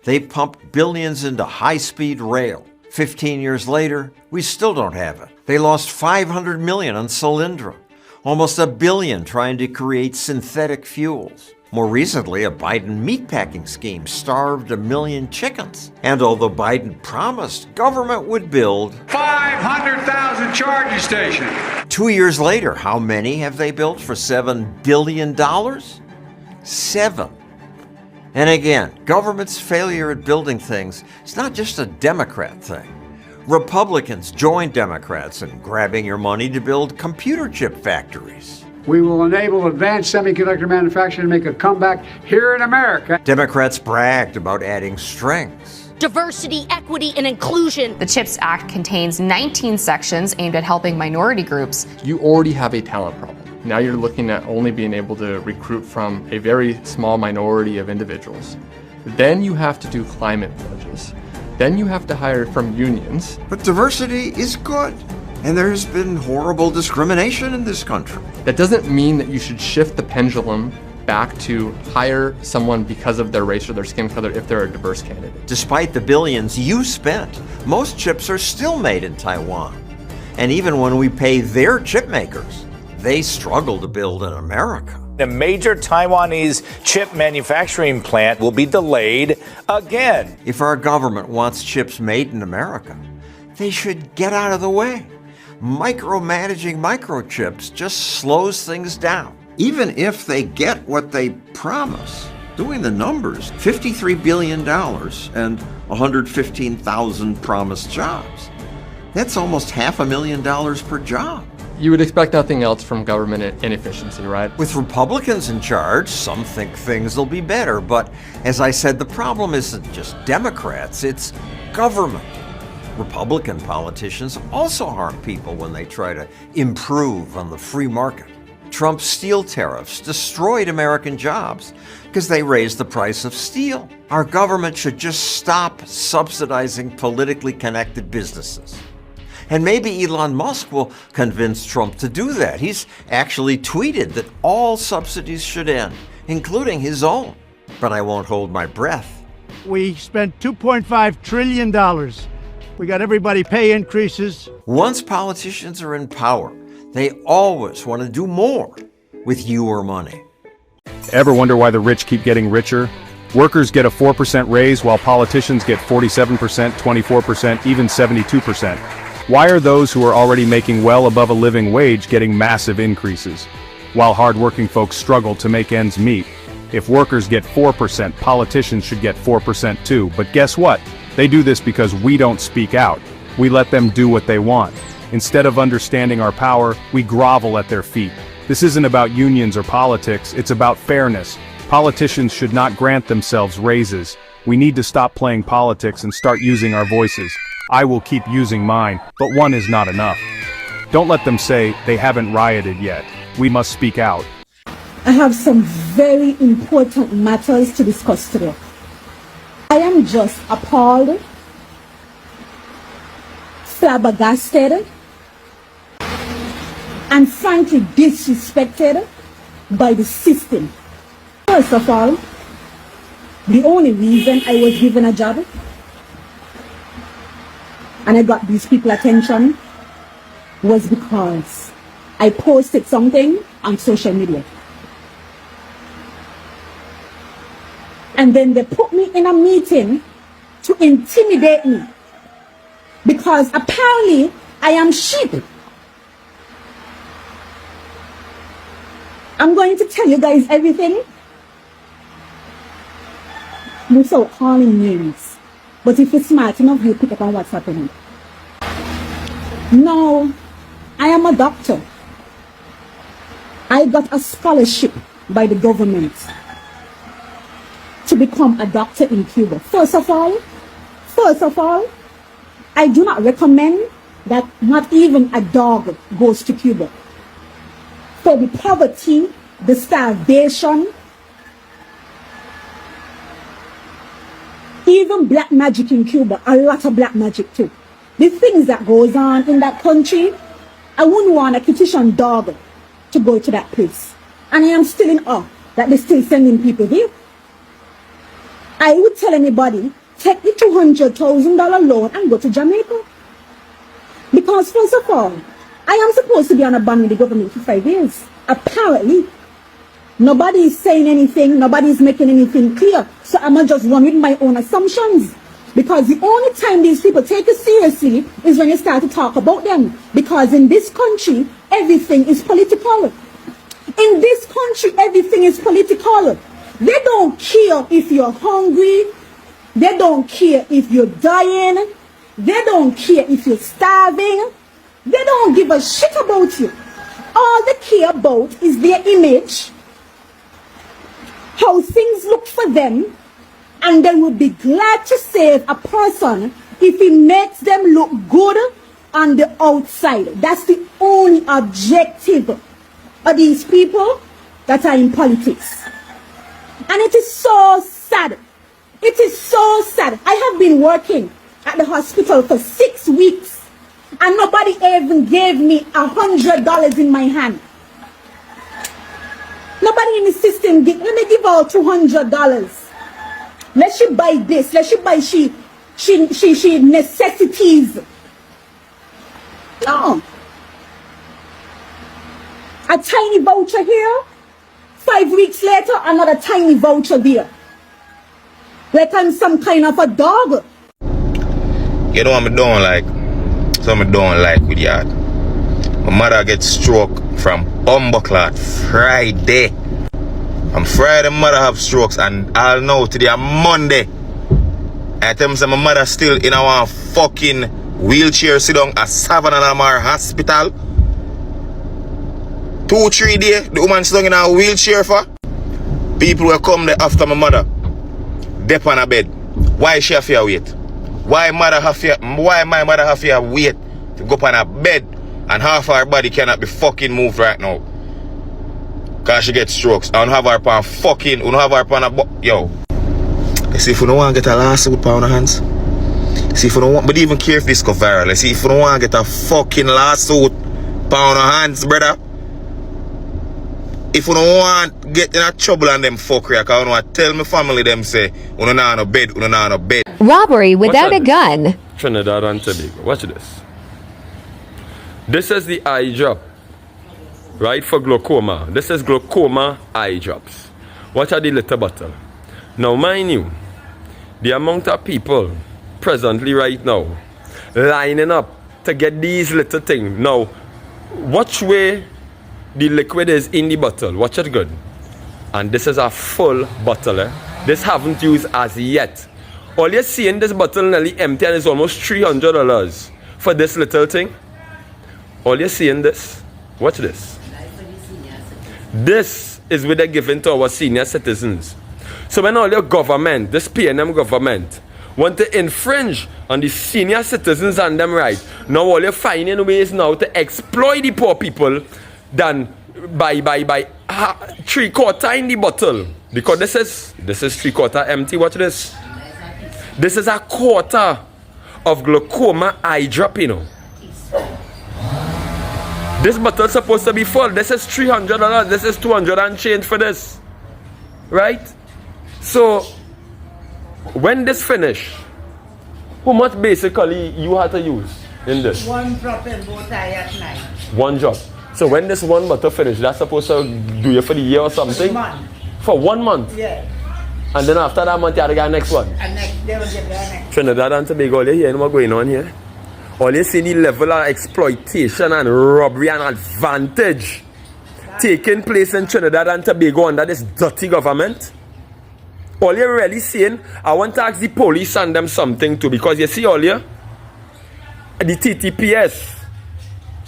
They pumped billions into high-speed rail. 15 years later, we still don't have it. They lost $500 million on Solyndra, almost $1 billion trying to create synthetic fuels. More recently, a Biden meatpacking scheme starved 1 million chickens. And although Biden promised government would build 500,000 charging stations, 2 years later, how many have they built for $7 billion? 7. And again, government's failure at building things is not just a Democrat thing. Republicans joined Democrats in grabbing your money to build computer chip factories. we will enable advanced semiconductor manufacturing to make a comeback here in America. Democrats bragged about adding strengths. Diversity, equity, and inclusion. The CHIPS Act contains 19 sections aimed at helping minority groups. You already have a talent problem. Now you're looking at only being able to recruit from a very small minority of individuals. Then you have to do climate pledges. Then you have to hire from unions. But diversity is good, and there's been horrible discrimination in this country. That doesn't mean that you should shift the pendulum back to hire someone because of their race or their skin color if they're a diverse candidate. Despite the billions you spent, most chips are still made in Taiwan. And even when we pay their chip makers, they struggle to build in America. A major Taiwanese chip manufacturing plant will be delayed again. If our government wants chips made in America, they should get out of the way. Micromanaging microchips just slows things down. Even if they get what they promise, doing the numbers, $53 billion and 115,000 promised jobs. That's almost $500,000 per job. You would expect nothing else from government inefficiency, right? With Republicans in charge, some think things will be better, but as I said, the problem isn't just Democrats, it's government. Republican politicians also harm people when they try to improve on the free market. Trump's steel tariffs destroyed American jobs because they raised the price of steel. Our government should just stop subsidizing politically connected businesses. And maybe Elon Musk will convince Trump to do that. He's actually tweeted that all subsidies should end, including his own. But I won't hold my breath. We spent $2.5 trillion. We got everybody pay increases. Once politicians are in power, they always want to do more with your money. Ever wonder why the rich keep getting richer? Workers get a 4% raise while politicians get 47%, 24%, even 72%. Why are those who are already making well above a living wage getting massive increases, while hard-working folks struggle to make ends meet? If workers get 4%, politicians should get 4% too, but guess what? They do this because we don't speak out. We let them do what they want. Instead of understanding our power, we grovel at their feet. This isn't about unions or politics, it's about fairness. Politicians should not grant themselves raises. We need to stop playing politics and start using our voices. I will keep using mine, but one is not enough. Don't let them say they haven't rioted yet. We must speak out. I have some very important matters to discuss today. I am just appalled, flabbergasted, and frankly disrespected by the system. First of all, the only reason I was given a job and I got these people attention was because I posted something on social media. And then they put me in a meeting to intimidate me because apparently I am sheep. I'm going to tell you guys everything without calling names. But if you're smart enough, you pick up on what's happening. No, I am a doctor. I got a scholarship by the government to become a doctor in Cuba. First of all, I do not recommend that not even a dog goes to Cuba. For the poverty, the starvation, even black magic in Cuba, a lot of black magic too. The things that goes on in that country, I wouldn't want a kitchen dog to go to that place. And I am still in awe that they're still sending people there. I would tell anybody, take the $200,000 loan and go to Jamaica. Because first of all, I am supposed to be on a bond with the government for 5 years. Apparently. Nobody is saying anything. Nobody is making anything clear. So I'm going to just run with my own assumptions. Because the only time these people take it seriously is when you start to talk about them. Because in this country, everything is political. In this country, everything is political. They don't care if you're hungry. They don't care if you're dying. They don't care if you're starving. They don't give a shit about you. All they care about is their image, how things look for them, and they would be glad to save a person if it makes them look good on the outside. That's the only objective of these people that are in politics. And it is so sad. It is so sad. I have been working at the hospital for 6 weeks and nobody even gave me $100 in my hand. Nobody in the system let me give her $200. Let she buy this. Let she buy she necessities. No. A tiny voucher here. 5 weeks later, another tiny voucher there. Like I'm some kind of a dog. You know what I'm doing like? Something I don't like with y'all. My mother gets stroke from Bumbleclot Friday. On Friday, my mother have strokes, and I'll know today on Monday. I tell me my mother still in our fucking wheelchair, sit down at Savannah Lamar Hospital. 2-3 days, the woman sit down in a wheelchair for. People will come there after my mother. Dep on a bed. Why she have to wait? Why my mother have to wait to go up on a bed and half her body cannot be fucking moved right now? Cause she gets strokes. I don't have her upon fucking, I don't have her upon a yo. Let's see if we don't want to get a lawsuit on our hands. See if we don't want, but even care if this go viral. Let's see if we don't want to get a fucking lawsuit on our hands, brother. If we don't want to get in a trouble on them fuckery, I don't want to tell my family them say, we don't have no bed, we don't have no bed. Robbery without a gun. Trinidad and Tobago. Watch this. This is the eye drop. Right, for glaucoma. This is glaucoma eye drops. Watch out the little bottle. Now mind you, the amount of people presently right now lining up to get these little things. Now, watch where the liquid is in the bottle. Watch it good. And this is a full bottle. This haven't used as yet. All you're seeing this bottle nearly empty and it's almost $300 for this little thing. All you're seeing this. Watch this. This is what they're giving to our senior citizens. So when all your government, this PNM government, want to infringe on the senior citizens and them right, now all you're finding ways now to exploit the poor people than by 3/4 in the bottle. Because this is 3/4 empty. Watch this. This is a quarter of glaucoma eye drop, you know. This bottle is supposed to be full. This is $300. This is $200 and change for this. Right? So, when this finish, how much basically you had to use in this? One drop in both eye at night. One drop. So when this one bottle finish, that's supposed to do you for the year or something? 1 month. For 1 month? Yeah. And then after that month, you have to get next one? And next, they will get the next. Trinidad and Tobago, you hear what's going on here? All you see the level of exploitation and robbery and advantage taking place in Trinidad and Tobago under this dirty government. All you're really seeing, I want to ask the police and them something too, because you see all you, the TTPS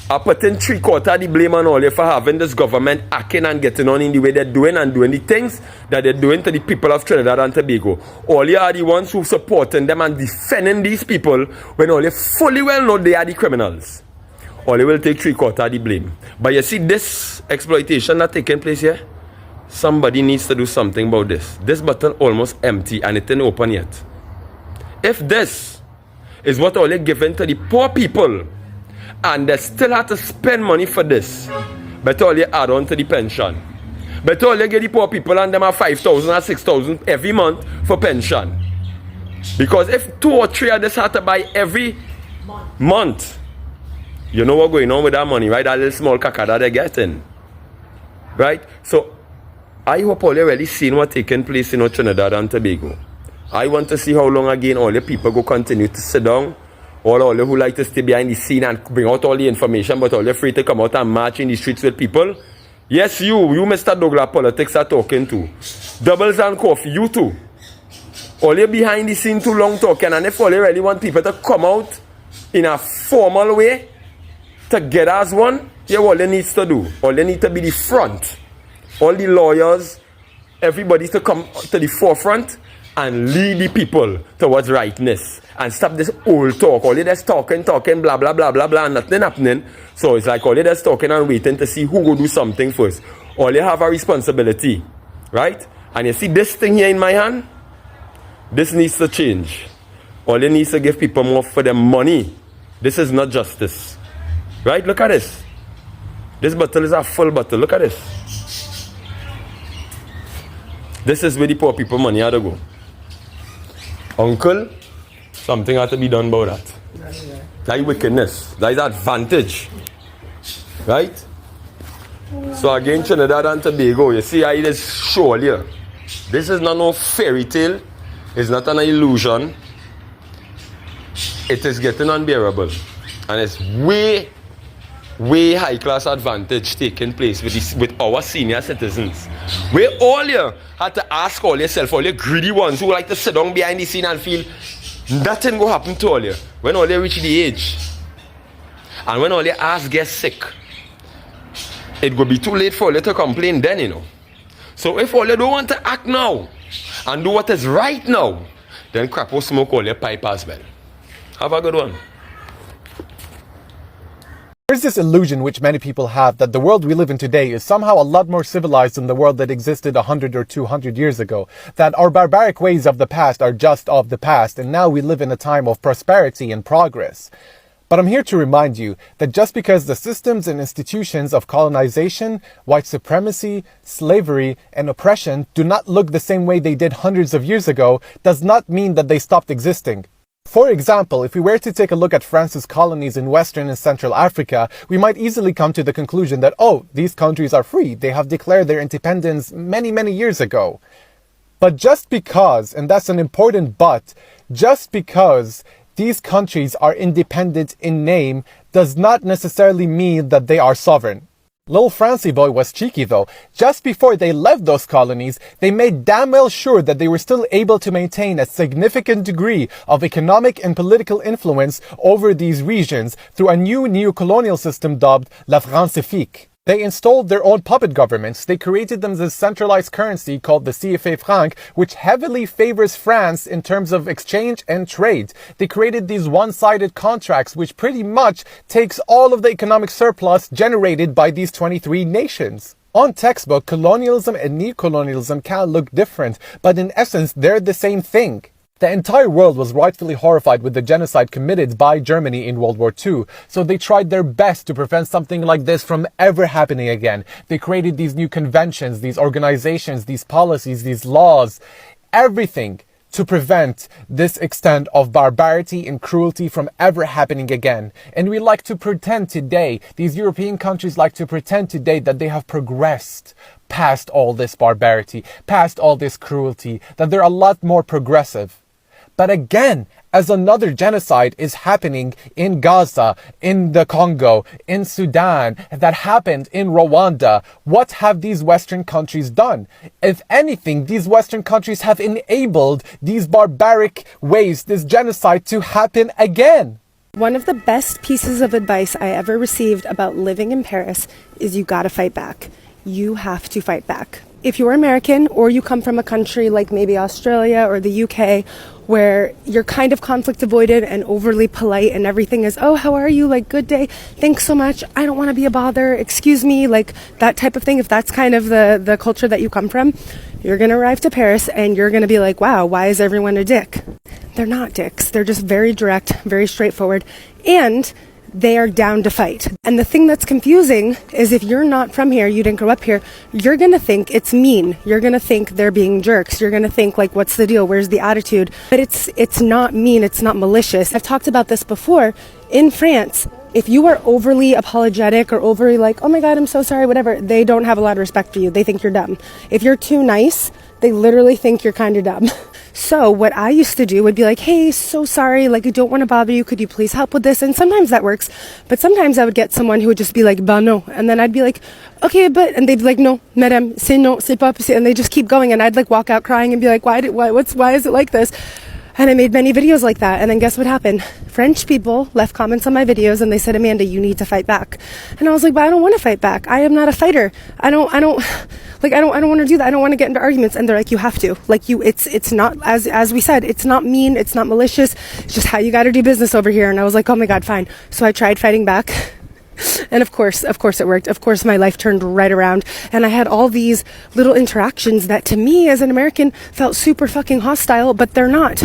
are putting 3/4 the blame on all you for having this government acting and getting on in the way they're doing and doing the things that they're doing to the people of Trinidad and Tobago. All you are the ones who supporting them and defending these people when all you fully well know they are the criminals. All you will take 3/4 the blame. But you see this exploitation that's taking place here? Somebody needs to do something about this. This bottle almost empty and it isn't open yet. If this is what all you're giving to the poor people, and they still have to spend money for this, better all you add on to the pension. But all you get the poor people and them are 5,000 or 6,000 every month for pension. Because if 2 or 3 of this had to buy every month, you know what's going on with that money, right? That little small caca that they're getting. Right? So, I hope all you really seen what's taking place in Trinidad and Tobago. I want to see how long again all the people go continue to sit down. All you who like to stay behind the scene and bring out all the information, but all you're free to come out and march in the streets with people. Yes, you Mr. Douglas Politics are talking to. Doubles and Coffee, you too. All you behind the scene too long talking, and if all you really want people to come out in a formal way, together as one, yeah, all you needs to do. All you need to be the front. All the lawyers, everybody to come to the forefront and lead the people towards rightness. And stop this old talk. All you just talking, blah, blah, blah, blah, blah, and nothing happening. So it's like all you just talking and waiting to see who will do something first. All you have a responsibility, right? And you see this thing here in my hand? This needs to change. All you need to give people more for their money. This is not justice. Right? Look at this. This bottle is a full bottle. Look at this. This is where the poor people money had to go. Uncle, something had to be done about that. That is wickedness. That is advantage. Right? So again, Trinidad and Tobago, you see how it is shown here. This is not no fairy tale. It's not an illusion. It is getting unbearable. And it's way high class advantage taking place with our senior citizens. We all here had to ask all yourself, all your greedy ones who like to sit down behind the scene and feel nothing will happen to all you when all you reach the age. And when all your ass gets sick, it will be too late for all you to complain then, you know. So if all you don't want to act now and do what is right now, then crap will smoke all your pipe as well. Have a good one. There's this illusion which many people have that the world we live in today is somehow a lot more civilized than the world that existed 100 or 200 years ago. That our barbaric ways of the past are just of the past, and now we live in a time of prosperity and progress. But I'm here to remind you that just because the systems and institutions of colonization, white supremacy, slavery, and oppression do not look the same way they did hundreds of years ago, does not mean that they stopped existing. For example, if we were to take a look at France's colonies in Western and Central Africa, we might easily come to the conclusion that, oh, these countries are free. They have declared their independence many, many years ago. But just because, and that's an important but, just because these countries are independent in name does not necessarily mean that they are sovereign. Little Francie boy was cheeky though. Just before they left those colonies, they made damn well sure that they were still able to maintain a significant degree of economic and political influence over these regions through a new neo-colonial system dubbed La Francifique. They installed their own puppet governments. They created them as a centralized currency called the CFA franc, which heavily favors France in terms of exchange and trade. They created these one-sided contracts, which pretty much takes all of the economic surplus generated by these 23 nations. On textbook, colonialism and neocolonialism can look different, but in essence, they're the same thing. The entire world was rightfully horrified with the genocide committed by Germany in World War II, so they tried their best to prevent something like this from ever happening again. They created these new conventions, these organizations, these policies, these laws, everything to prevent this extent of barbarity and cruelty from ever happening again. And we like to pretend today, these European countries like to pretend today that they have progressed past all this barbarity, past all this cruelty, that they're a lot more progressive. But again, as another genocide is happening in Gaza, in the Congo, in Sudan, that happened in Rwanda, what have these Western countries done? If anything, these Western countries have enabled these barbaric ways, this genocide to happen again. One of the best pieces of advice I ever received about living in Paris is you gotta fight back. You have to fight back. If you're American or you come from a country like maybe Australia or the UK where you're kind of conflict avoidant and overly polite and everything is, oh, how are you? Like, good day. Thanks so much. I don't want to be a bother. Excuse me. Like that type of thing. If that's kind of the culture that you come from, you're going to arrive to Paris and you're going to be like, wow, why is everyone a dick? They're not dicks. They're just very direct, very straightforward. And they are down to fight. And the thing that's confusing is if you're not from here, you didn't grow up here, you're going to think it's mean. You're going to think they're being jerks. You're going to think like, what's the deal? Where's the attitude? But it's not mean. It's not malicious. I've talked about this before. In France, if you are overly apologetic or overly like, oh my God, I'm so sorry, whatever, they don't have a lot of respect for you. They think you're dumb. If you're too nice, they literally think you're kind of dumb. So what I used to do would be like, hey, so sorry, like I don't want to bother you. Could you please help with this? And sometimes that works. But sometimes I would get someone who would just be like, bah no. And then I'd be like, okay, but, and they'd be like, no, madame, c'est non, c'est pas possible. And they just keep going. And I'd like walk out crying and be like, why is it like this? And I made many videos like that. And then guess what happened? French people left comments on my videos and they said, Amanda, you need to fight back. And I was like, but I don't want to fight back. I am not a fighter. I don't want to do that. I don't want to get into arguments. And they're like, you have to. Like it's not, as we said, it's not mean. It's not malicious. It's just how you got to do business over here. And I was like, oh my God, fine. So I tried fighting back. And of course it worked. Of course, my life turned right around and I had all these little interactions that to me as an American felt super fucking hostile, but they're not.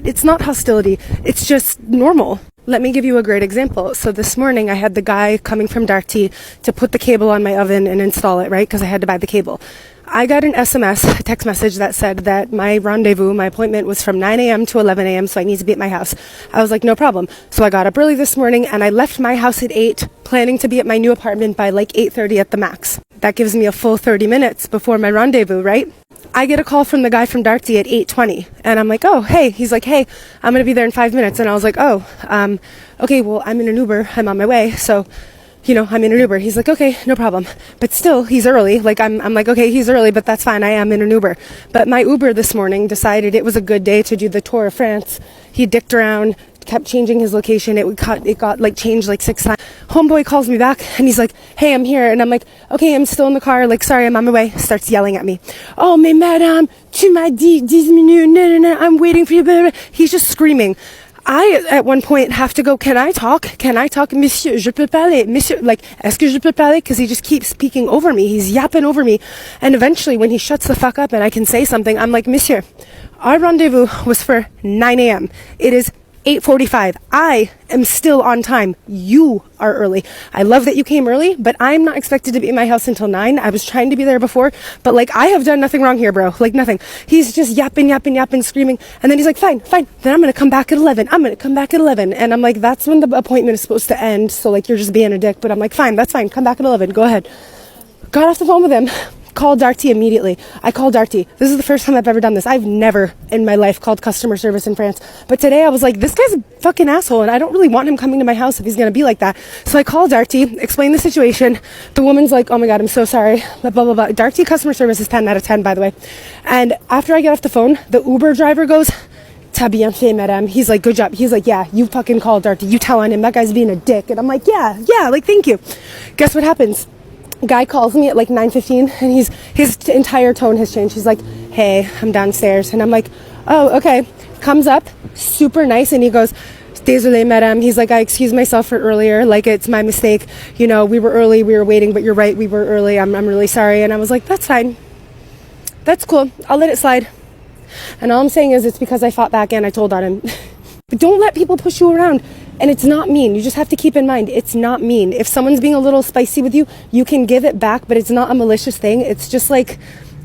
It's not hostility. It's just normal. Let me give you a great example. So this morning I had the guy coming from Darty to put the cable on my oven and install it, right? Because I had to buy the cable. I got an SMS, a text message that said that my rendezvous, my appointment was from 9 a.m. to 11 a.m. So I need to be at my house. I was like, no problem. So I got up early this morning and I left my house at 8, planning to be at my new apartment by like 8:30 at the max. That gives me a full 30 minutes before my rendezvous, right? I get a call from the guy from Darty at 8:20 and I'm like, oh, hey, he's like, hey, I'm going to be there in 5 minutes. And I was like, oh, okay, well, I'm in an Uber. I'm on my way. So I'm in an Uber. He's like, okay, no problem. But still, he's early. Like, I'm like, okay, he's early, but that's fine. I am in an Uber. But my Uber this morning decided it was a good day to do the Tour of France. He dicked around, kept changing his location. It got like changed like 6 times. Homeboy calls me back and he's like, hey, I'm here. And I'm like, okay, I'm still in the car. Like, sorry, I'm on my way. Starts yelling at me. Oh, mais madame, tu m'as dit 10 minutes. No, I'm waiting for you. He's just screaming. I, at one point, have to go, can I talk? Monsieur, je peux parler? Monsieur, like, est-ce que je peux parler? Because he just keeps speaking over me. He's yapping over me. And eventually, when he shuts the fuck up and I can say something, I'm like, Monsieur, our rendezvous was for 9 a.m. It is 8:45. I am still on time. You are early. I love that you came early, but I'm not expected to be in my house until 9. I was trying to be there before, but like I have done nothing wrong here, bro. Like nothing. He's just yapping, screaming. And then he's like, fine. Then I'm going to come back at 11. And I'm like, that's when the appointment is supposed to end. So like, you're just being a dick, but I'm like, fine, that's fine. Come back at 11. Go ahead. Got off the phone with him. Called Darty immediately. I called Darty. This is the first time I've ever done this. I've never in my life called customer service in France. But today I was like, this guy's a fucking asshole and I don't really want him coming to my house if he's going to be like that. So I called Darty, explained the situation. The woman's like, oh my God, I'm so sorry. Blah, blah, blah. Darty customer service is 10 out of 10, by the way. And after I get off the phone, the Uber driver goes, t'as bien fait, madame. He's like, good job. He's like, yeah, you fucking called Darty. You tell on him. That guy's being a dick. And I'm like, yeah, like, thank you. Guess what happens? Guy calls me at like 9:15 and his entire tone has changed. He's like, hey, I'm downstairs. And I'm like, oh, okay. Comes up, super nice. And he goes, désolé, madame. He's like, I excused myself for earlier. Like, it's my mistake. We were early. We were waiting, but you're right. We were early. I'm really sorry. And I was like, that's fine. That's cool. I'll let it slide. And all I'm saying is it's because I fought back and I told on him. But don't let people push you around. And it's not mean. You just have to keep in mind, it's not mean. If someone's being a little spicy with you, you can give it back, but it's not a malicious thing. It's just like,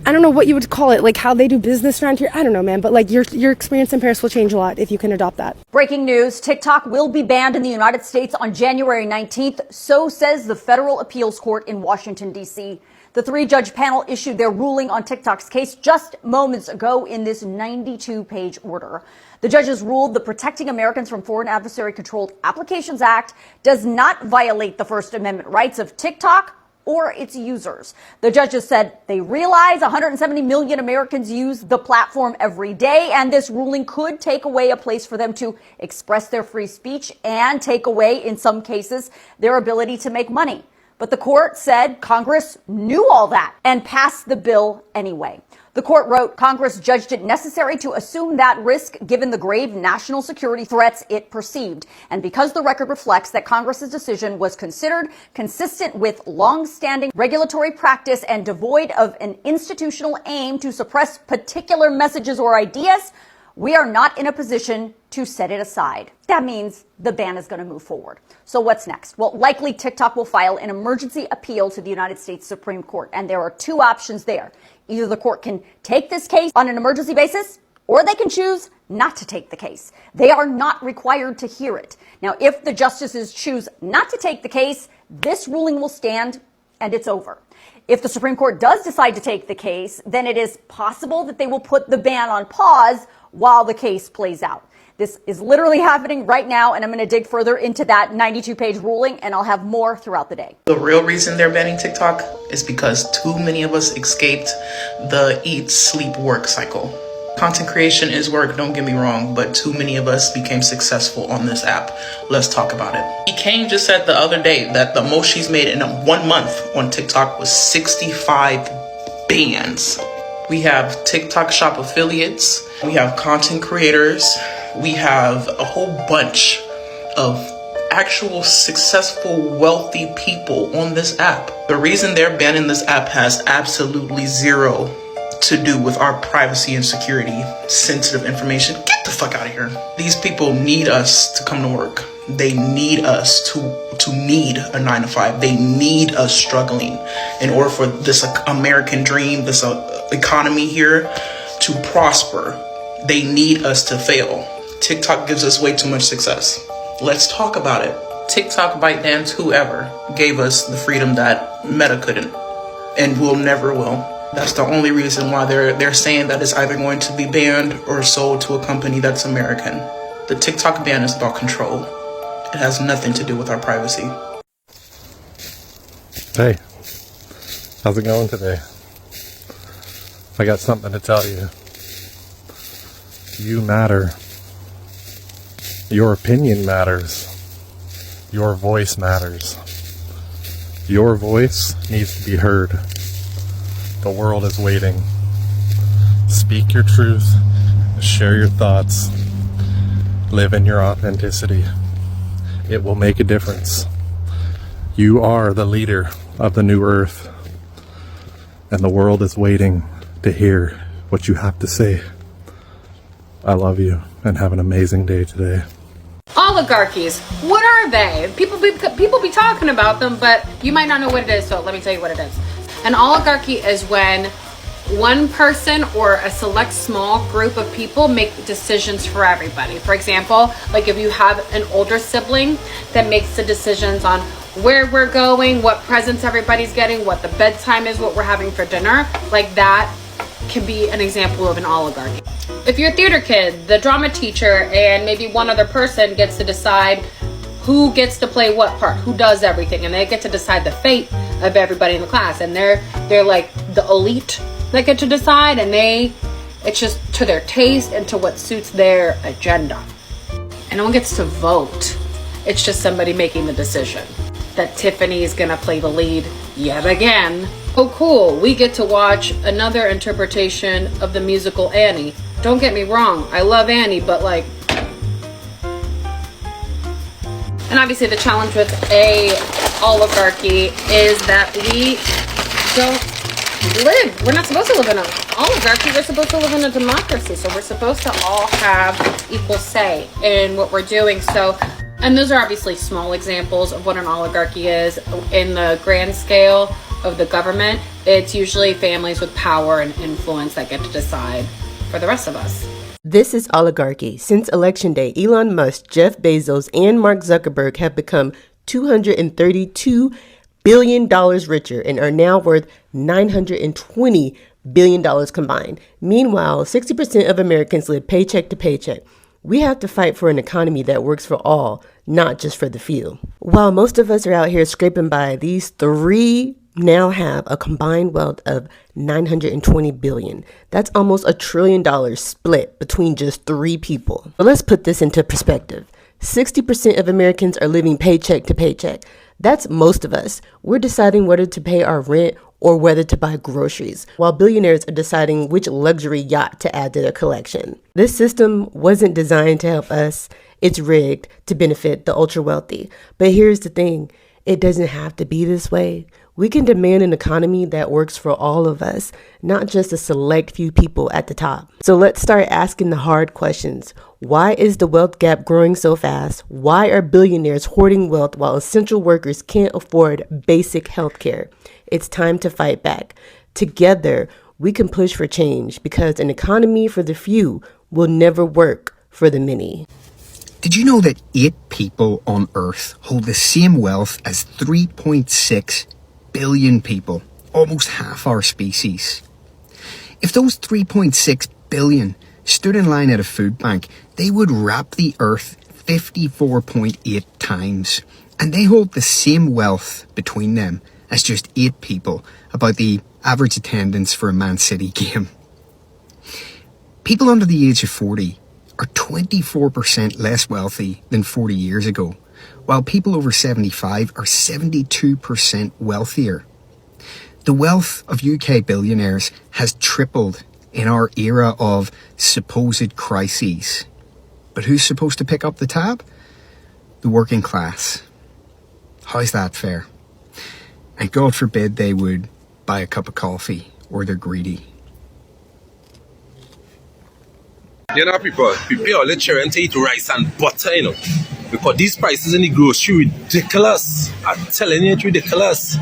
I don't know what you would call it, like how they do business around here. I don't know, man, but like your experience in Paris will change a lot if you can adopt that. Breaking news, TikTok will be banned in the United States on January 19th. So says the Federal Appeals Court in Washington, D.C. The 3-judge panel issued their ruling on TikTok's case just moments ago in this 92-page order. The judges ruled the Protecting Americans from Foreign Adversary-Controlled Applications Act does not violate the First Amendment rights of TikTok or its users. The judges said they realize 170 million Americans use the platform every day, and this ruling could take away a place for them to express their free speech and take away, in some cases, their ability to make money. But the court said Congress knew all that and passed the bill anyway. The court wrote, Congress judged it necessary to assume that risk given the grave national security threats it perceived. And because the record reflects that Congress's decision was considered consistent with long-standing regulatory practice and devoid of an institutional aim to suppress particular messages or ideas, we are not in a position to set it aside. That means the ban is going to move forward. So what's next? Well, likely TikTok will file an emergency appeal to the United States Supreme Court, and there are two options there. Either the court can take this case on an emergency basis, or they can choose not to take the case. They are not required to hear it. Now, if the justices choose not to take the case, this ruling will stand and it's over. If the Supreme Court does decide to take the case, then it is possible that they will put the ban on pause while the case plays out. This is literally happening right now, and I'm going to dig further into that 92-page ruling, and I'll have more throughout the day. The real reason they're banning TikTok is because too many of us escaped the eat, sleep, work cycle. Content creation is work, don't get me wrong, but too many of us became successful on this app. Let's talk about it. Kane just said the other day that the most she's made in 1 month on TikTok was 65 bans. We have TikTok shop affiliates, we have content creators, we have a whole bunch of actual successful, wealthy people on this app. The reason they're banning this app has absolutely zero to do with our privacy and security, sensitive information. Get the fuck out of here. These people need us to come to work. They need us to need a 9-to-5. They need us struggling in order for this American dream, this economy here to prosper. They need us to fail. TikTok gives us way too much success. Let's talk about it. TikTok, ByteDance, whoever gave us the freedom that Meta couldn't and will never will. That's the only reason why they're saying that it's either going to be banned or sold to a company that's American. The TikTok ban is about control. It has nothing to do with our privacy. Hey, how's it going today? I got something to tell you. You matter. Your opinion matters. Your voice matters. Your voice needs to be heard. The world is waiting. Speak your truth. Share your thoughts. Live in your authenticity. It will make a difference. You are the leader of the new earth. And the world is waiting to hear what you have to say. I love you and have an amazing day today. Oligarchies, what are they? People be talking about them, but you might not know what it is, so let me tell you what it is. An oligarchy is when one person or a select small group of people make decisions for everybody. For example, like if you have an older sibling that makes the decisions on where we're going, what presents everybody's getting, what the bedtime is, what we're having for dinner, like that can be an example of an oligarchy. If you're a theater kid, the drama teacher and maybe one other person gets to decide who gets to play what part, who does everything, and they get to decide the fate of everybody in the class, and they're like the elite that get to decide, and it's just to their taste and to what suits their agenda. And no one gets to vote. It's just somebody making the decision that Tiffany is gonna play the lead yet again. Oh cool, we get to watch another interpretation of the musical Annie. Don't get me wrong, I love Annie, but like, and obviously the challenge with a oligarchy is that we're not supposed to live in an oligarchy, we're supposed to live in a democracy. So we're supposed to all have equal say in what we're doing. So, and those are obviously small examples of what an oligarchy is. In the grand scale of the government, it's usually families with power and influence that get to decide for the rest of us. This is oligarchy. Since Election Day, Elon Musk, Jeff Bezos, and Mark Zuckerberg have become $232 billion richer and are now worth $920 billion combined. Meanwhile, 60% of Americans live paycheck to paycheck. We have to fight for an economy that works for all, not just for the few. While most of us are out here scraping by, these three now have a combined wealth of $920 billion. That's almost $1 trillion split between just three people. But let's put this into perspective. 60% of Americans are living paycheck to paycheck. That's most of us. We're deciding whether to pay our rent or whether to buy groceries, while billionaires are deciding which luxury yacht to add to their collection. This system wasn't designed to help us. It's rigged to benefit the ultra wealthy. But here's the thing. It doesn't have to be this way. We can demand an economy that works for all of us, not just a select few people at the top. So let's start asking the hard questions. Why is the wealth gap growing so fast? Why are billionaires hoarding wealth while essential workers can't afford basic health care? It's time to fight back. Together, we can push for change because an economy for the few will never work for the many. Did you know that 8 people on Earth hold the same wealth as 3.6 billion people, almost half our species? If those 3.6 billion stood in line at a food bank, they would wrap the Earth 54.8 times, and they hold the same wealth between them as just 8 people, about the average attendance for a Man City game. People under the age of 40 are 24% less wealthy than 40 years ago, while people over 75 are 72% wealthier. The wealth of UK billionaires has tripled in our era of supposed crises. But who's supposed to pick up the tab? The working class. How's that fair? And God forbid they would buy a cup of coffee, or they're greedy. You know, people are literally to eat rice and butter, you know, because these prices in the grocery ridiculous. I'm telling you, it's ridiculous.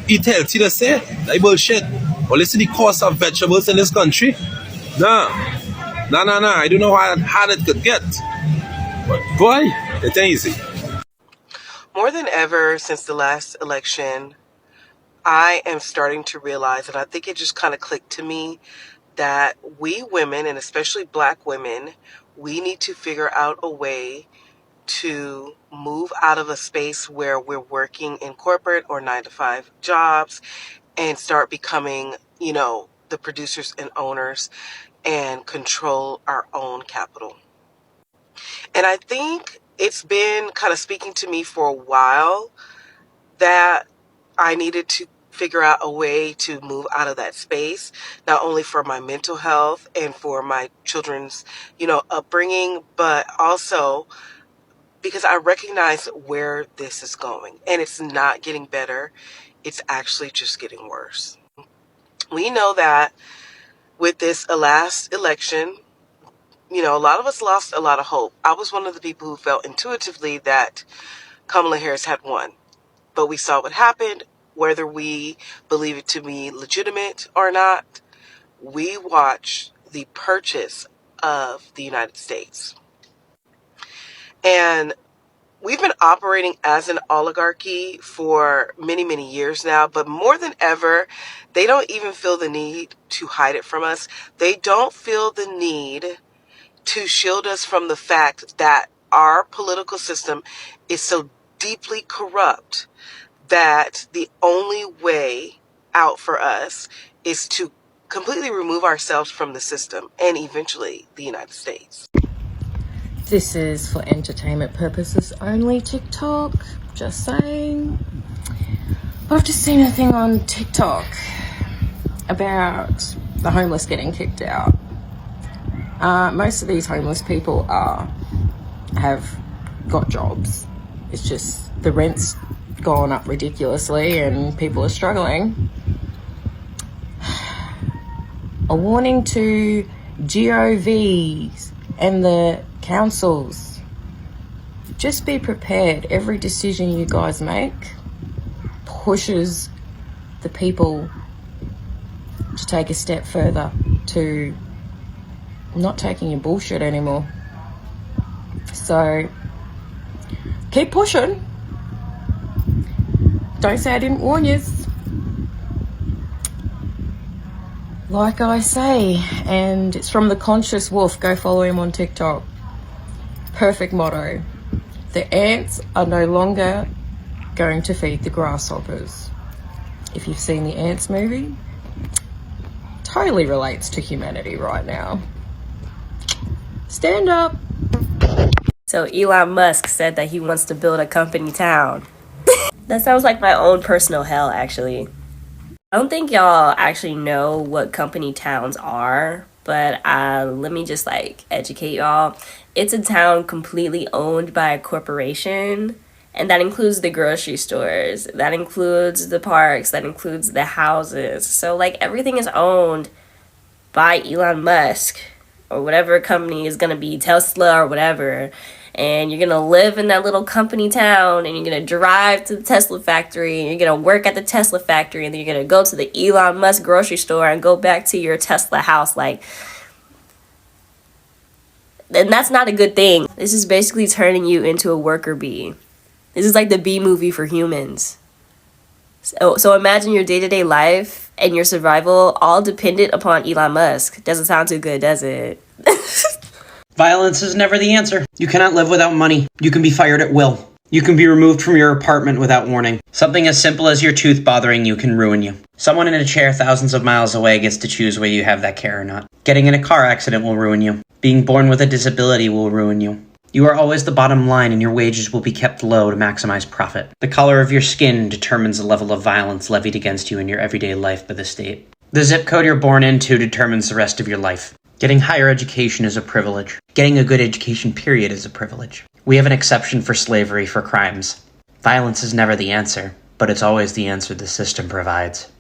Eat healthy, they say. That bullshit. Well, listen, the cost of vegetables in this country. Nah. I don't know how hard it could get. But boy, it ain't easy. More than ever since the last election, I am starting to realize, and I think it just kind of clicked to me, that we women, and especially black women, we need to figure out a way to move out of a space where we're working in corporate or 9-to-5 jobs and start becoming, the producers and owners and control our own capital. And I think it's been kind of speaking to me for a while that I needed to figure out a way to move out of that space, not only for my mental health and for my children's, upbringing, but also because I recognize where this is going. And it's not getting better. It's actually just getting worse. We know that with this last election, a lot of us lost a lot of hope. I was one of the people who felt intuitively that Kamala Harris had won. But we saw what happened. Whether we believe it to be legitimate or not, we watched the purchase of the United States. And we've been operating as an oligarchy for many, many years now, but more than ever, they don't even feel the need to hide it from us. They don't feel the need to shield us from the fact that our political system is so deeply corrupt that the only way out for us is to completely remove ourselves from the system and eventually the United States. This is for entertainment purposes only, TikTok. Just saying. But I've just seen a thing on TikTok about the homeless getting kicked out. Most of these homeless people have got jobs. It's just the rent's gone up ridiculously and people are struggling. A warning to GOVs and the councils. Just be prepared. Every decision you guys make pushes the people to take a step further to not taking your bullshit anymore. So keep pushing. Don't say I didn't warn you. Like I say, and it's from the Conscious Wolf. Go follow him on TikTok. Perfect motto. The ants are no longer going to feed the grasshoppers. If you've seen the Ants movie, totally relates to humanity right now. Stand up. So Elon Musk said that he wants to build a company town. That sounds like my own personal hell, actually. I don't think y'all actually know what company towns are, but let me just educate y'all. It's a town completely owned by a corporation, And that includes the grocery stores, that includes the parks, that includes the houses. So, like, everything is owned by Elon Musk or whatever company is going to be, Tesla or whatever. And you're going to live in that little company town, and you're going to drive to the Tesla factory, and you're going to work at the Tesla factory, and then you're going to go to the Elon Musk grocery store and go back to your Tesla house. Like, and that's not a good thing. This is basically turning you into a worker bee. This is like the bee movie for humans. So imagine your day-to-day life and your survival all dependent upon Elon Musk. Doesn't sound too good, does it? Violence is never the answer. You cannot live without money. You can be fired at will. You can be removed from your apartment without warning. Something as simple as your tooth bothering you can ruin you. Someone in a chair thousands of miles away gets to choose whether you have that care or not. Getting in a car accident will ruin you. Being born with a disability will ruin you. You are always the bottom line, and your wages will be kept low to maximize profit. The color of your skin determines the level of violence levied against you in your everyday life by the state. The zip code you're born into determines the rest of your life. Getting higher education is a privilege. Getting a good education, period, is a privilege. We have an exception for slavery for crimes. Violence is never the answer, but it's always the answer the system provides.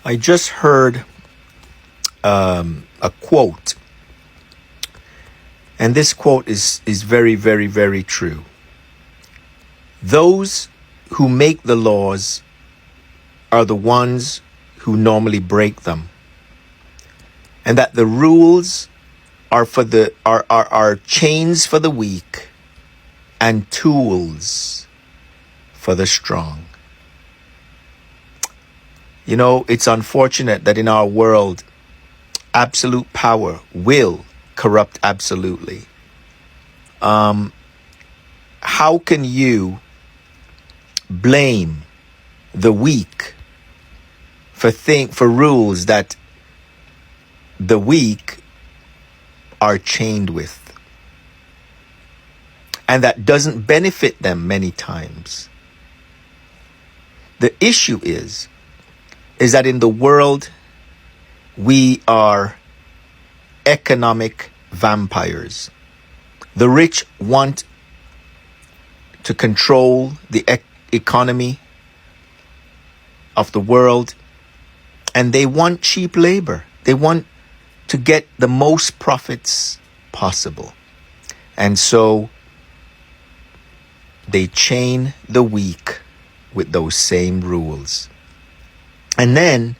I just heard a quote. And this quote is very, very, very true. Those who make the laws are the ones who normally break them. And that the rules are chains for the weak and tools for the strong. You know, it's unfortunate that in our world, absolute power will corrupt absolutely. How can you blame the weak for rules that the weak are chained with, and that doesn't benefit them many times? The issue is that in the world we are economic vampires. The rich want to control the economy of the world, and they want cheap labor. They want to get the most profits possible. And so they chain the weak with those same rules. And then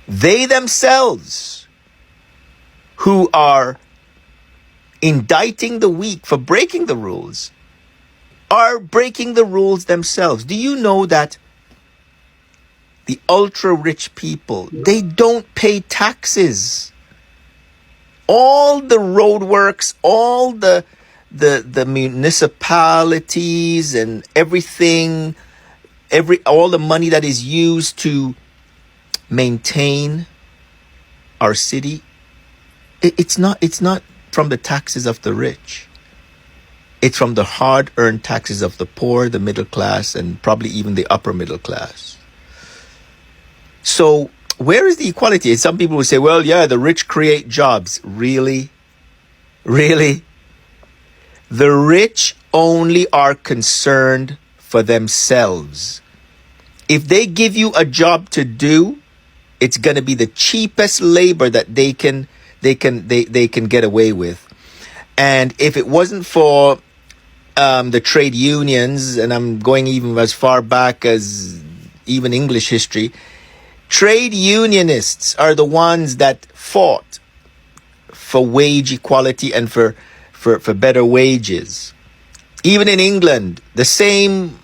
they themselves, who are indicting the weak for breaking the rules, are breaking the rules themselves. Do you know that the ultra rich people, they don't pay taxes? All the roadworks, all the municipalities and everything, all the money that is used to maintain our city, it's not from the taxes of the rich. It's from the hard-earned taxes of the poor, the middle class, and probably even the upper middle class. So where is the equality? Some people will say, well, yeah, the rich create jobs. Really? Really? The rich only are concerned for themselves. If they give you a job to do, it's going to be the cheapest labor that they can get away with. And if it wasn't for the trade unions, and I'm going even as far back as even English history, trade unionists are the ones that fought for wage equality and for better wages. Even in England, the same,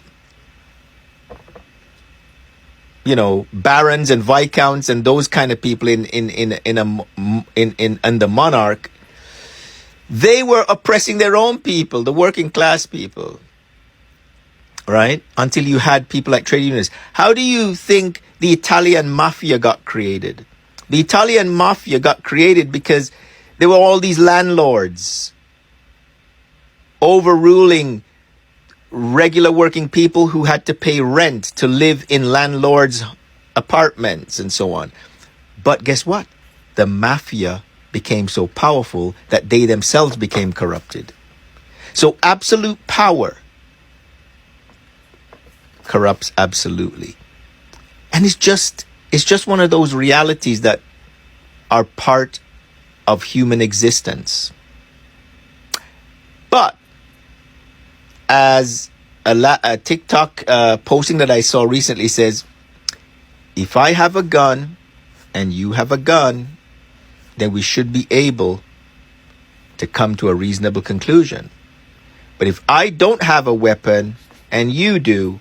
barons and viscounts and those kind of people in the monarch, they were oppressing their own people, the working class people, right? Until you had people like trade unions. How do you think the Italian mafia got created? The Italian mafia got created because there were all these landlords overruling regular working people who had to pay rent to live in landlords' apartments and so on. But guess what? The mafia became so powerful that they themselves became corrupted. So absolute power corrupts absolutely. And it's just one of those realities that are part of human existence. But as a TikTok posting that I saw recently says, if I have a gun and you have a gun, then we should be able to come to a reasonable conclusion. But if I don't have a weapon and you do,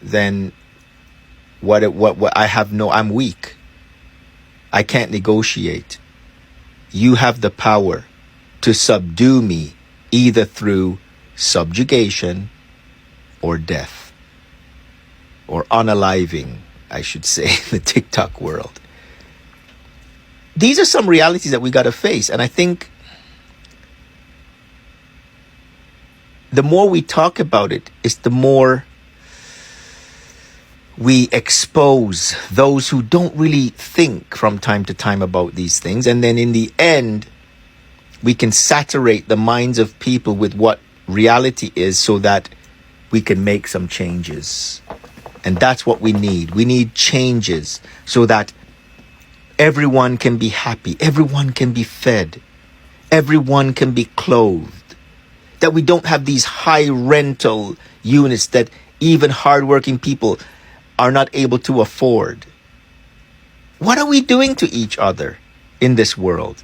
then what I'm weak. I can't negotiate. You have the power to subdue me either through subjugation or death, or unaliving, I should say, in the TikTok world. These are some realities that we got to face. And I think the more we talk about it, is the more we expose those who don't really think from time to time about these things. And then in the end, we can saturate the minds of people with what reality is so that we can make some changes. And that's what we need. We need changes so that everyone can be happy, everyone can be fed, everyone can be clothed. That we don't have these high rental units that even hardworking people are not able to afford. What are we doing to each other in this world?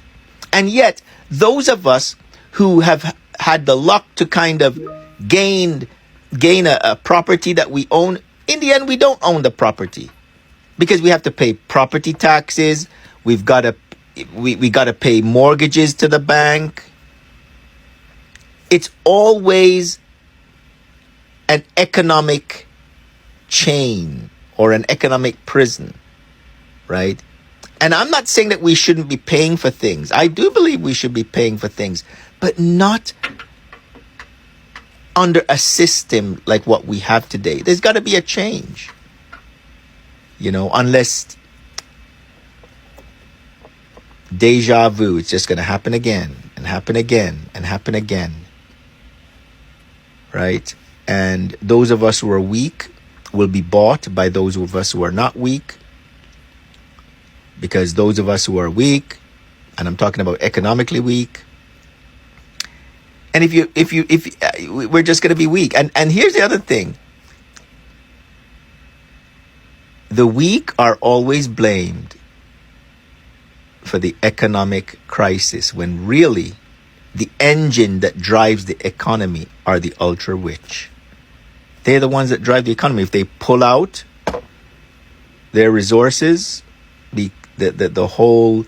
And yet, those of us who have had the luck to kind of gain a property that we own, in the end, we don't own the property because we have to pay property taxes. We got to pay mortgages to the bank. It's always an economic chain or an economic prison, right? And I'm not saying that we shouldn't be paying for things. I do believe we should be paying for things, but not under a system like what we have today. There's got to be a change, unless deja vu, it's just going to happen again and happen again and happen again, right? And those of us who are weak will be bought by those of us who are not weak, because those of us who are weak, and I'm talking about economically weak, and if we're just going to be weak. And here's the other thing. The weak are always blamed for the economic crisis, when really the engine that drives the economy are the ultra rich. They're the ones that drive the economy. If they pull out their resources, the whole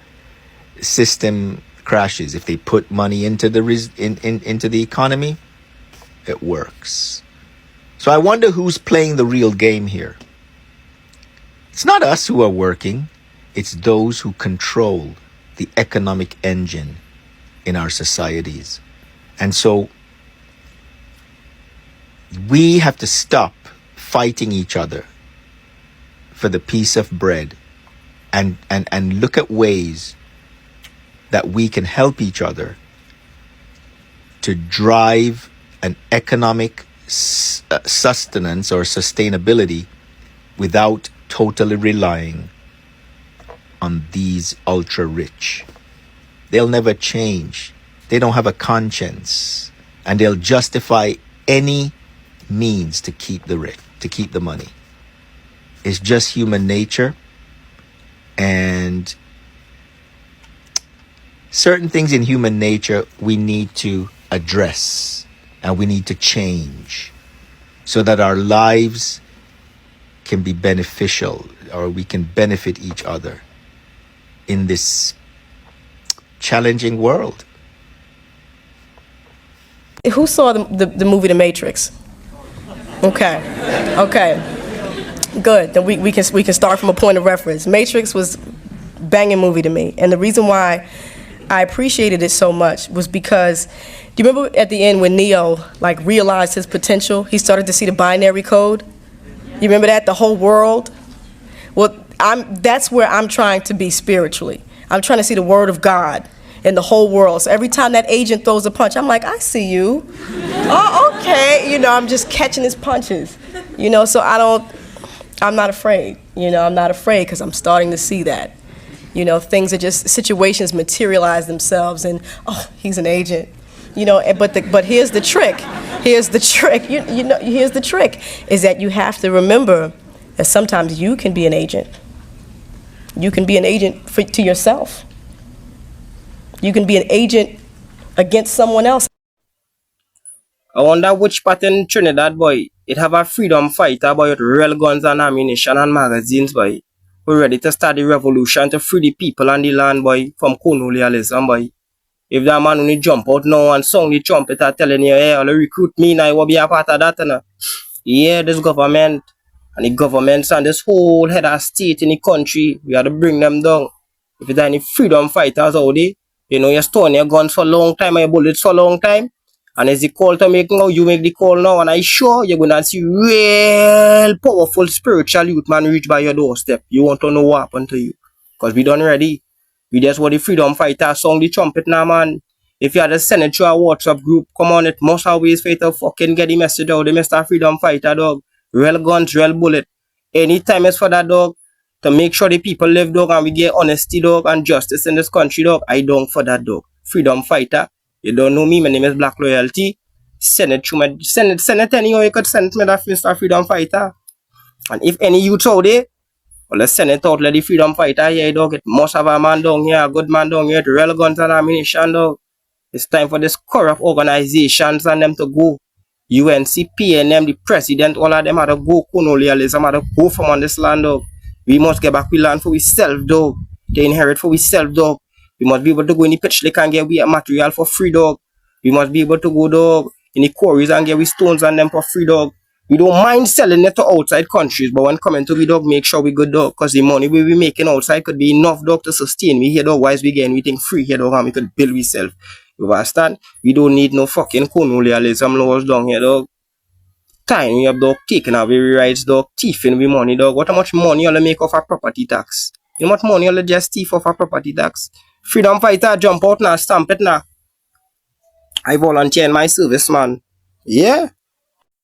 system crashes. If they put money into into the economy, it works. So I wonder who's playing the real game here. It's not us who are working. It's those who control the economic engine in our societies. And so we have to stop fighting each other for the piece of bread and look at ways that we can help each other to drive an economic sustenance or sustainability without totally relying on these ultra rich. They'll never change. They don't have a conscience, and they'll justify any means to keep the money. It's just human nature, and certain things in human nature we need to address and we need to change so that our lives can be beneficial, or we can benefit each other in this challenging world. Who saw the movie The Matrix? Okay. Good. Then we can start from a point of reference. Matrix was a banging movie to me, and the reason why I appreciated it so much was because, do you remember at the end when Neo realized his potential? He started to see the binary code. You remember that? The whole world. Well, that's where I'm trying to be spiritually. I'm trying to see the Word of God in the whole world. So every time that agent throws a punch, I'm like, I see you. Oh, okay. You know, I'm just catching his punches. You know, so I'm not afraid. You know, I'm not afraid because I'm starting to see that. You know, things are just, situations materialize themselves and, oh, he's an agent. You know, but here's the trick. Here's the trick. Here's the trick is that you have to remember that sometimes you can be an agent. You can be an agent to yourself. You can be an agent against someone else. I wonder which part in Trinidad, boy, it have a freedom fighter, boy, with real guns and ammunition and magazines, boy. We're ready to start the revolution to free the people and the land, boy, from colonialism, boy. If that man only jump out now and sound the trumpet are telling you, hey, I'll recruit me now, I will be a part of that, you know. Yeah, this government and the governments and this whole head of state in the country, we have to bring them down. If there are any freedom fighters out there, you know, you're storing your guns for a long time and your bullets for a long time. And as the call to make now, you make the call now, and I'm sure you're going to see real powerful spiritual youth man reach by your doorstep. You want to know what happened to you. Because we done ready. We just want the freedom fighters sound the trumpet now, man. If you had to send it to our WhatsApp group, come on, it must always fight to fucking get the message out. The Mr. Freedom Fighter, dog. Real guns, real bullet. Anytime it's for that, dog, to make sure the people live, dog, and we get honesty, dog, and justice in this country, dog, I don't for that, dog. Freedom Fighter. You don't know me, my name is Black Loyalty. Send it to my, send it anywhere you could send it to me, that Mr. Freedom Fighter. And if any youth out there, well, let's send it out, let the Freedom Fighter here, dog. It must have a man down here, a good man down here, with real guns and ammunition, dog. It's time for this corrupt organizations and them to go. UNCP and them, the president, all of them had to go. Colonialism had to go from on this land, dog. We must get back we land for ourselves, dog. They inherit for ourselves, dog. We must be able to go in the pitch lake and get we material for free, dog. We must be able to go, dog, in the quarries and get we stones and them for free, dog. We don't mind selling it to outside countries, but when coming to we, dog, make sure we good, dog, because the money we be making outside could be enough, dog, to sustain we here, dog. Why is we getting we think free here, dog, and we could build ourselves. You understand? We don't need no fucking colonialism laws down here, dog. Time we have, dog, taking away rights, dog, thieving we money, dog. What how much money you'll make off a property tax? How much money you'll just thief off a property tax? Freedom fighter, jump out now, stamp it now. I volunteer in my service, man. Yeah.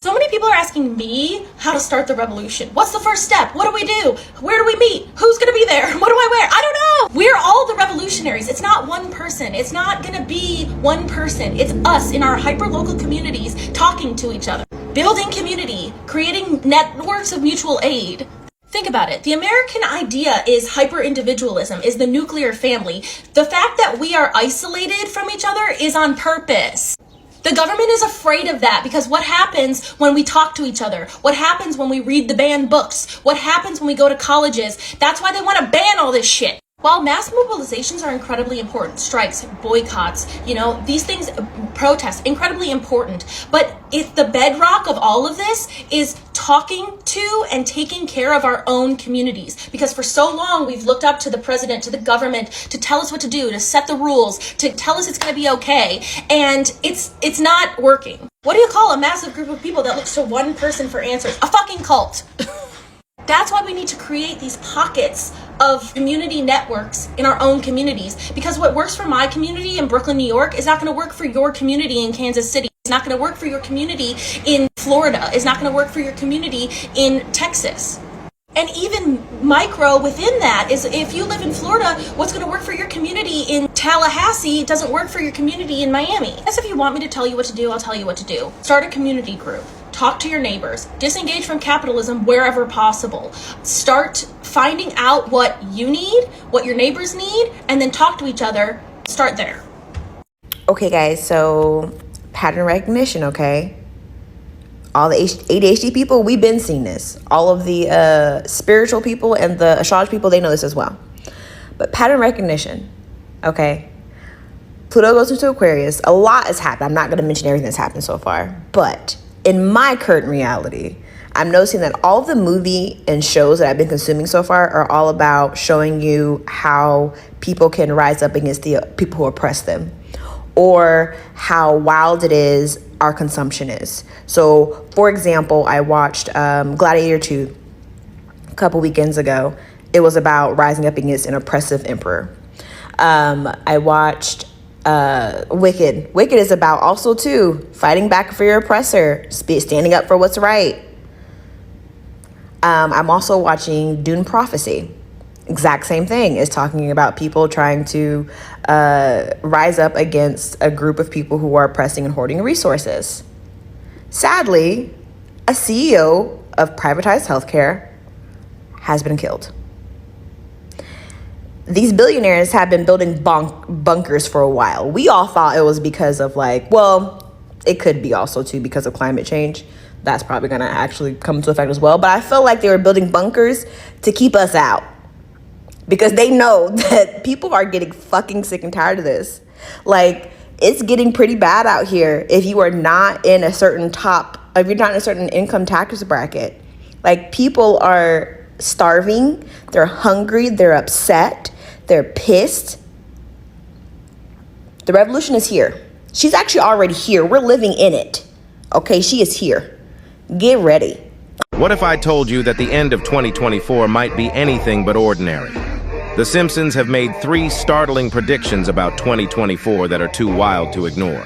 So many people are asking me how to start the revolution. What's the first step? What do we do? Where do we meet? Who's gonna be there? What do I wear? I don't know. We're all the revolutionaries. It's not one person. It's not gonna be one person. It's us in our hyper-local communities talking to each other, building community, creating networks of mutual aid. Think about it. The American idea is hyper-individualism, is the nuclear family. The fact that we are isolated from each other is on purpose. The government is afraid of that because what happens when we talk to each other? What happens when we read the banned books? What happens when we go to colleges? That's why they want to ban all this shit. While mass mobilizations are incredibly important, strikes, boycotts, you know, these things, protests, incredibly important. But if the bedrock of all of this is talking to and taking care of our own communities, because for so long we've looked up to the president, to the government, to tell us what to do, to set the rules, to tell us it's going to be okay, and it's not working. What do you call a massive group of people that looks to one person for answers? A fucking cult. That's why we need to create these pockets of community networks in our own communities, because what works for my community in Brooklyn, New York is not going to work for your community in Kansas City. It's not going to work for your community in Florida. It's not going to work for your community in Texas. And even micro within that is if you live in Florida, what's going to work for your community in Tallahassee doesn't work for your community in Miami. As if you want me to tell you what to do, I'll tell you what to do. Start a community group. Talk to your neighbors. Disengage from capitalism wherever possible. Start finding out what you need, what your neighbors need, and then talk to each other. Start there. Okay, guys, so pattern recognition, okay? All the ADHD people, we've been seeing this. All of the spiritual people and the astrology people, they know this as well. But pattern recognition, okay? Pluto goes into Aquarius. A lot has happened. I'm not going to mention everything that's happened so far. But in my current reality, I'm noticing that all of the movie and shows that I've been consuming so far are all about showing you how people can rise up against the people who oppress them, or how wild it is our consumption is. So, for example, I watched Gladiator 2 a couple weekends ago. It was about rising up against an oppressive emperor. I watched Wicked. Wicked is about also too fighting back for your oppressor, standing up for what's right. I'm also watching Dune Prophecy. Exact same thing. Is talking about people trying to rise up against a group of people who are oppressing and hoarding resources. Sadly, a CEO of privatized healthcare has been killed. These billionaires have been building bunkers for a while. We all thought it was because of it could be also too because of climate change. That's probably going to actually come into effect as well. But I feel like they were building bunkers to keep us out because they know that people are getting fucking sick and tired of this. Like, it's getting pretty bad out here if you are not in a certain if you're not in a certain income tax bracket. Like, people are starving, they're hungry, they're upset, they're pissed. The revolution is here. She's actually already here. We're living in it. Okay, she is here. Get ready. What if I told you that the end of 2024 might be anything but ordinary? The Simpsons have made 3 startling predictions about 2024 that are too wild to ignore.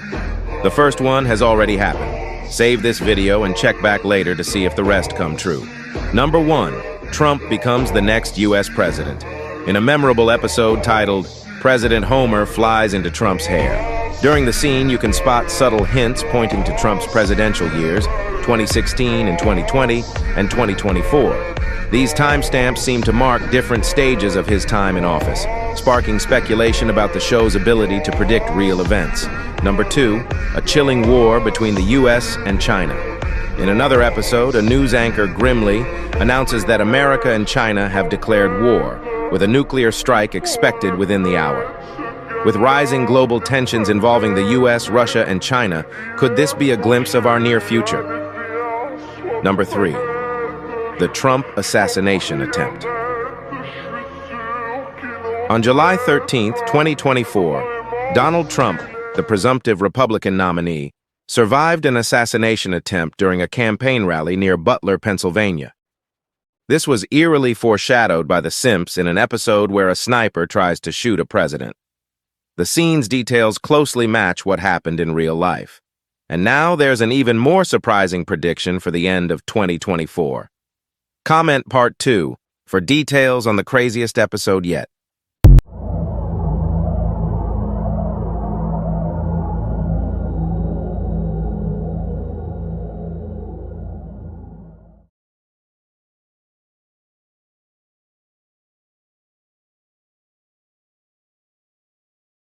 The first one has already happened. Save this video and check back later to see if the rest come true. Number 1, Trump becomes the next U.S. president. In a memorable episode titled, President Homer Flies into Trump's Hair. During the scene, you can spot subtle hints pointing to Trump's presidential years, 2016 and 2020, and 2024. These timestamps seem to mark different stages of his time in office, sparking speculation about the show's ability to predict real events. Number 2, a chilling war between the U.S. and China. In another episode, a news anchor grimly announces that America and China have declared war, with a nuclear strike expected within the hour. With rising global tensions involving the U.S., Russia, and China, could this be a glimpse of our near future? Number 3, the Trump assassination attempt. On July 13th, 2024, Donald Trump, the presumptive Republican nominee, survived an assassination attempt during a campaign rally near Butler, Pennsylvania. This was eerily foreshadowed by the Simps in an episode where a sniper tries to shoot a president. The scene's details closely match what happened in real life. And now there's an even more surprising prediction for the end of 2024. Comment part 2 for details on the craziest episode yet.